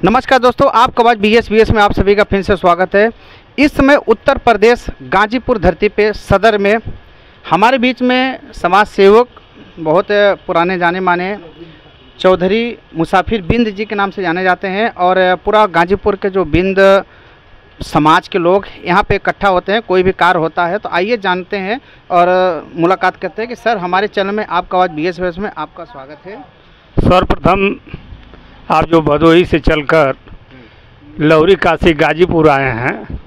नमस्कार दोस्तों, आपका आवाज BS में आप सभी का फिर से स्वागत है। इस समय उत्तर प्रदेश गाजीपुर धरती पे सदर में हमारे बीच में समाज सेवक बहुत पुराने जाने माने चौधरी मुसाफिर बिंद जी के नाम से जाने जाते हैं और पूरा गाजीपुर के जो बिंद समाज के लोग यहाँ पे इकट्ठा होते हैं। कोई भी कार्य होता है तो आइए जानते हैं और मुलाकात करते हैं कि सर, हमारे चैनल में आपका आवाज BS में आपका स्वागत है। सर्वप्रथम आप जो भदोही से चलकर लौरी काशी गाजीपुर आए हैं,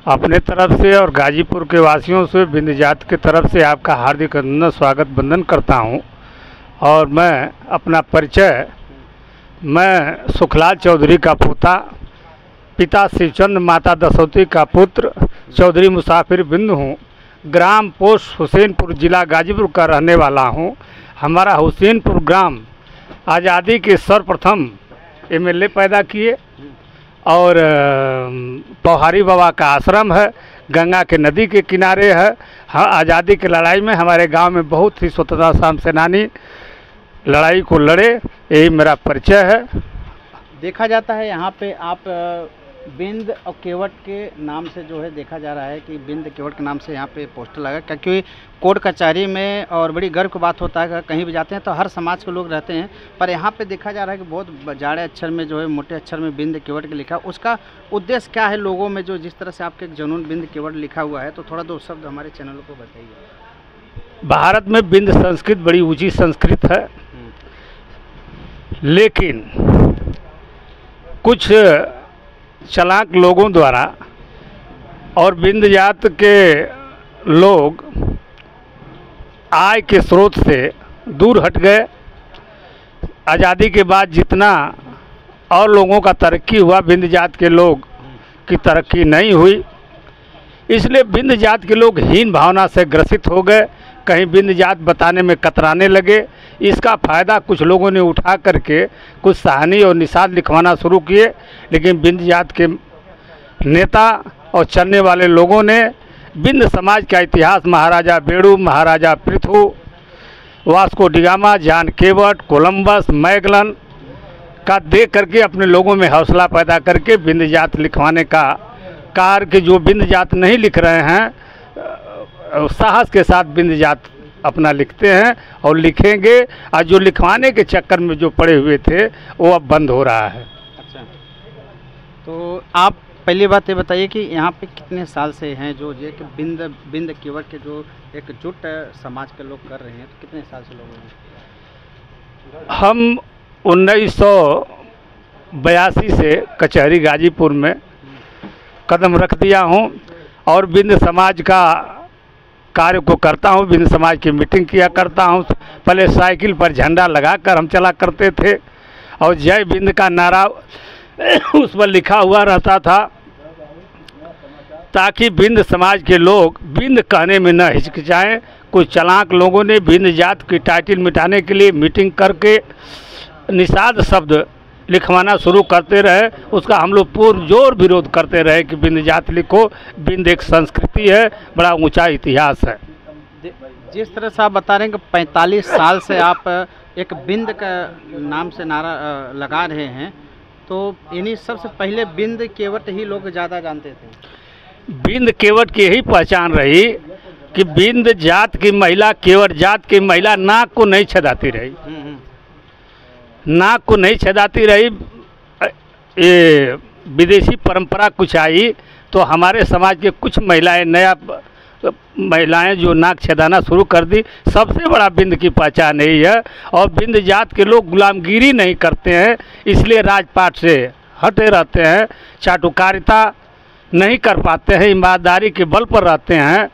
अपने तरफ से और गाजीपुर के वासियों से बिंद जात की तरफ से आपका हार्दिक अभिनंदन स्वागत बंदन करता हूं। और मैं अपना परिचय, मैं सुखलाल चौधरी का पोता, पिता शिवचंद, माता दसौती का पुत्र चौधरी मुसाफिर बिंद हूं। ग्राम पोस्ट हुसैनपुर, जिला गाजीपुर का रहने वाला हूं। हमारा हुसैनपुर ग्राम आज़ादी के सर्वप्रथम MLA पैदा किए और पौहारी बाबा का आश्रम है, गंगा के नदी के किनारे है। हाँ, आज़ादी की लड़ाई में हमारे गांव में बहुत ही स्वतंत्रता सेनानी लड़ाई को लड़े, यही मेरा परिचय है। देखा जाता है यहाँ पे आप बिंद और केवट के नाम से जो है देखा जा रहा है कि बिंद केवट के नाम से यहाँ पे पोस्टर लगा, क्योंकि कोर्ट कचहरी में और बड़ी गर्व की बात होता है, कहीं भी जाते हैं तो हर समाज के लोग रहते हैं, पर यहाँ पे देखा जा रहा है कि बहुत जाड़े अक्षर में जो है, मोटे अक्षर में बिंद केवट के लिखा। उसका उद्देश्य क्या है लोगों में, जो जिस तरह से आपके जुनून बिंद केवट लिखा हुआ है, तो थोड़ा दो शब्द हमारे चैनल को बताइए। भारत में बिंद संस्कृत बड़ी ऊँची संस्कृत है, लेकिन कुछ चालाक लोगों द्वारा और बिंद जात के लोग आय के स्रोत से दूर हट गए। आज़ादी के बाद जितना और लोगों का तरक्की हुआ, बिंद जात के लोग की तरक्की नहीं हुई, इसलिए बिंद जात के लोग हीन भावना से ग्रसित हो गए, कहीं बिंद जात बताने में कतराने लगे। इसका फ़ायदा कुछ लोगों ने उठा करके कुछ कहानी और निषाद लिखवाना शुरू किए, लेकिन बिंद जात के नेता और चलने वाले लोगों ने बिंद समाज का इतिहास महाराजा बेड़ू, महाराजा पृथु, वास्को डिगामा, जॉन केवट, कोलंबस, मैगलन का दे करके अपने लोगों में हौसला पैदा करके बिंद जात लिखवाने का कार्य कि जो बिंद जात नहीं लिख रहे हैं, साहस के साथ बिंद जात अपना लिखते हैं और लिखेंगे। और जो लिखवाने के चक्कर में जो पड़े हुए थे वो अब बंद हो रहा है। अच्छा, तो आप पहली बात ये बताइए कि यहाँ पे कितने साल से हैं जो ये कि बिंद केवट के जो एकजुट समाज के लोग कर रहे हैं, तो कितने साल से लोग हैं? हम 1982 से कचहरी गाजीपुर में कदम रख दिया हूँ और बिंद समाज का कार्य को करता हूँ। बिंद समाज की मीटिंग किया करता हूँ। पहले साइकिल पर झंडा लगाकर हम चला करते थे और जय बिंद का नारा उस पर लिखा हुआ रहता था, ताकि बिंद समाज के लोग बिंद कहने में न हिचकिचाएं। कुछ चालाक लोगों ने बिंद जात की टाइटल मिटाने के लिए मीटिंग करके निषाद शब्द लिखवाना शुरू करते रहे। उसका हम लोग पुरजोर विरोध करते रहे कि बिंद जात लिखो, बिंद एक संस्कृति है, बड़ा ऊंचा इतिहास है। जिस तरह से आप बता रहे हैं कि 45 साल से आप एक बिंद का नाम से नारा लगा रहे हैं, तो इन्हीं सबसे पहले बिंद केवट ही लोग ज़्यादा जानते थे। बिंद केवट की यही पहचान रही कि बिंद जात की महिला, केवट जात की महिला नाक को नहीं छेदाती रही, नाक को नहीं छेदाती रही। ये विदेशी परंपरा कुछ आई तो हमारे समाज के कुछ महिलाएं जो नाक छेदाना शुरू कर दी। सबसे बड़ा बिंद की पहचान यही है। और बिंद जात के लोग गुलामगिरी नहीं करते हैं, इसलिए राजपाट से हटे रहते हैं, चाटुकारिता नहीं कर पाते हैं, ईमानदारी के बल पर रहते हैं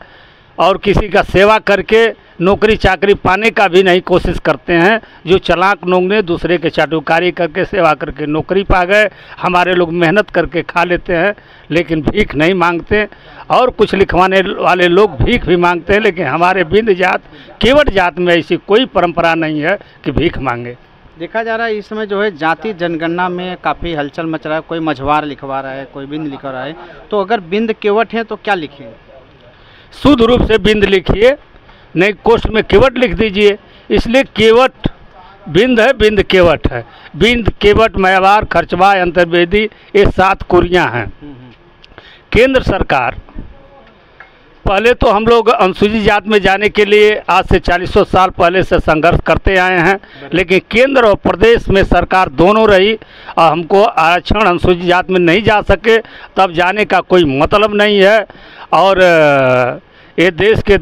और किसी का सेवा करके नौकरी चाकरी पाने का भी नहीं कोशिश करते हैं। जो चालाक लोग ने दूसरे के चाटुकारी करके सेवा करके नौकरी पा गए, हमारे लोग मेहनत करके खा लेते हैं लेकिन भीख नहीं मांगते। और कुछ लिखवाने वाले लोग भीख भी मांगते हैं, लेकिन हमारे बिंद जात केवट जात में ऐसी कोई परंपरा नहीं है कि भीख मांगे। देखा जा रहा है इसमें जो है जाति जनगणना में काफ़ी हलचल मच रहा है, कोई मझवार लिखवा रहा है, कोई बिंद लिखवा रहा है, तो अगर बिंद केवट है तो क्या लिखेंगे? शुद्ध रूप से बिंद लिखिए, नहीं कोष्ठ में केवट लिख दीजिए। इसलिए केवट बिंद है, बिंद केवट है। बिंद केवट मयावार खर्चवा अंतर्वेदी ये 7 कुरियाँ हैं। केंद्र सरकार, पहले तो हम लोग अनुसूचित जात में जाने के लिए आज से 40 साल पहले से संघर्ष करते आए हैं, लेकिन केंद्र और प्रदेश में सरकार दोनों रही और हमको आरक्षण अनुसूचित जात में नहीं जा सके, तब जाने का कोई मतलब नहीं है। और ये देश के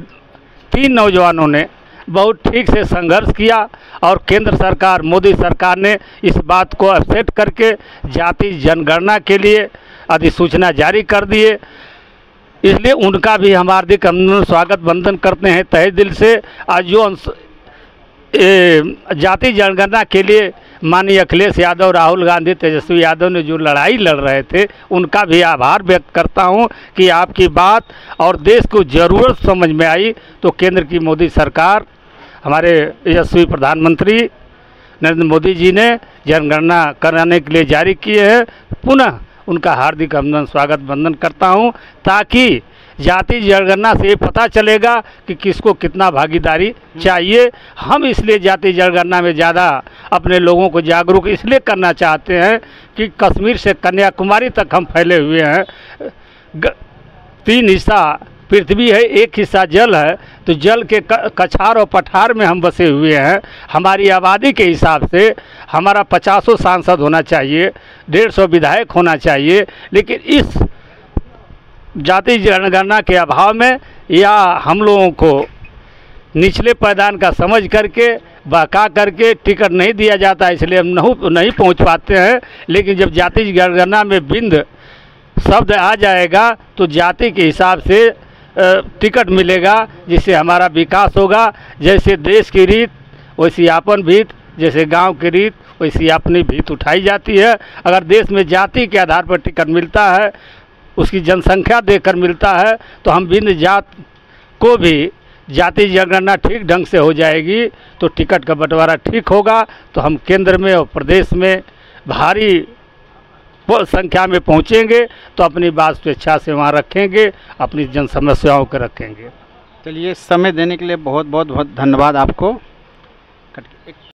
3 नौजवानों ने बहुत ठीक से संघर्ष किया और केंद्र सरकार, मोदी सरकार ने इस बात को एक्सेप्ट करके जाति जनगणना के लिए अधिसूचना जारी कर दिए। इसलिए उनका भी हम हार्दिक स्वागत वंदन करते हैं तहे दिल से। आज जो जाति जनगणना के लिए माननीय अखिलेश यादव, राहुल गांधी, तेजस्वी यादव ने जो लड़ाई लड़ रहे थे, उनका भी आभार व्यक्त करता हूं कि आपकी बात और देश को ज़रूरत समझ में आई तो केंद्र की मोदी सरकार, हमारे यशस्वी प्रधानमंत्री नरेंद्र मोदी जी ने जनगणना कराने के लिए जारी किए हैं। पुनः उनका हार्दिक अभिनंदन स्वागत वंदन करता हूं, ताकि जाति जनगणना से ये पता चलेगा कि किसको कितना भागीदारी चाहिए। हम इसलिए जाति जनगणना में ज़्यादा अपने लोगों को जागरूक इसलिए करना चाहते हैं कि कश्मीर से कन्याकुमारी तक हम फैले हुए हैं। 3 हिस्सा पृथ्वी है, 1 हिस्सा जल है, तो जल के कछार और पठार में हम बसे हुए हैं। हमारी आबादी के हिसाब से हमारा 50 सांसद होना चाहिए, 150 विधायक होना चाहिए, लेकिन इस जाति जनगणना के अभाव में या हम लोगों को निचले पायदान का समझ करके बहका करके टिकट नहीं दिया जाता, इसलिए हम नहीं पहुंच पाते हैं। लेकिन जब जाति जनगणना में बिंद शब्द आ जाएगा तो जाति के हिसाब से टिकट मिलेगा, जिससे हमारा विकास होगा। जैसे देश की रीत वैसी आपन भीत, जैसे गांव की रीत वैसी अपनी भीत उठाई जाती है। अगर देश में जाति के आधार पर टिकट मिलता है, उसकी जनसंख्या देकर मिलता है, तो हम बिंद जात को भी जाति जनगणना ठीक ढंग से हो जाएगी तो टिकट का बंटवारा ठीक होगा, तो हम केंद्र में और प्रदेश में भारी संख्या में पहुंचेंगे, तो अपनी बात स्वेच्छा से वहाँ रखेंगे, अपनी जन समस्याओं को रखेंगे। चलिए, समय देने के लिए बहुत बहुत धन्यवाद आपको।